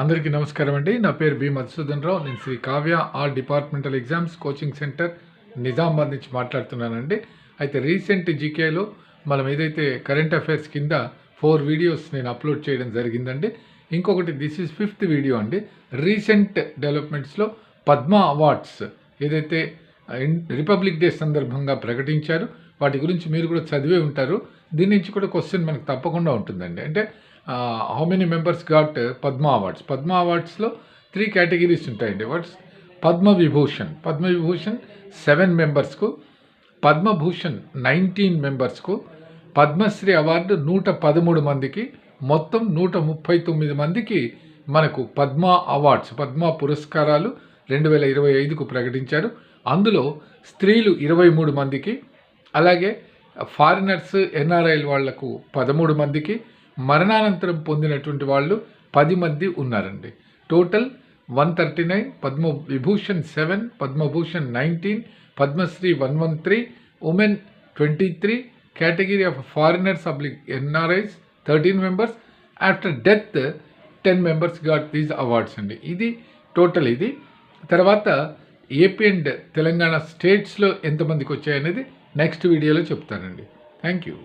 అందరికీ నమస్కారం అండి. నా పేరు బి మధుసూదన్ రావు. నేను Sri Kavya all departmental exams coaching centre Nizamabad నుంచి మాట్లాడుతున్నానండి. అయితే రీసెంట్ జీకేలో మనం ఏదైతే కరెంట్ అఫైర్స్ కింద 4 వీడియోస్ నేను అప్లోడ్ చేయడం జరిగిందండి. ఇంకొకటి దిస్ ఈజ్ 5th వీడియో అండి. రీసెంట్ డెవలప్మెంట్స్లో పద్మ అవార్డ్స్ ఏదైతే రిపబ్లిక్ డే సందర్భంగా ప్రకటించారు, వాటి గురించి మీరు కూడా చదివే ఉంటారు. దీని నుంచి కూడా క్వశ్చన్ మనకు తప్పకుండా ఉంటుందండి. అంటే how many members got Padma awards. Padma అవార్డ్స్లో 3 కేటగిరీస్ ఉంటాయండి. పద్మవిభూషణ్ 7 మెంబర్స్కు, పద్మభూషణ్ 19 మెంబర్స్కు, పద్మశ్రీ అవార్డు 113 మందికి, మొత్తం 139 మందికి మనకు పద్మ అవార్డ్స్, పద్మ పురస్కారాలు 2025కు ప్రకటించారు. అందులో స్త్రీలు 23 మందికి, అలాగే ఫారినర్స్ ఎన్ఆర్ఐల వాళ్లకు 13 మందికి, మరణానంతరం పొందినటువంటి వాళ్ళు 10 మంది ఉన్నారండి. Total 139, Padma Vibhushan 7, Padma Bhushan 19, Padma Shri 113, women 23, category of foreigners NRIs 13 members, after death 10 members got these awards అండి. ఇది టోటల్. ఇది తర్వాత ఏపీ అండ్ తెలంగాణ స్టేట్స్లో ఎంతమందికి వచ్చాయనేది నెక్స్ట్ వీడియోలో చెప్తానండి. Thank you.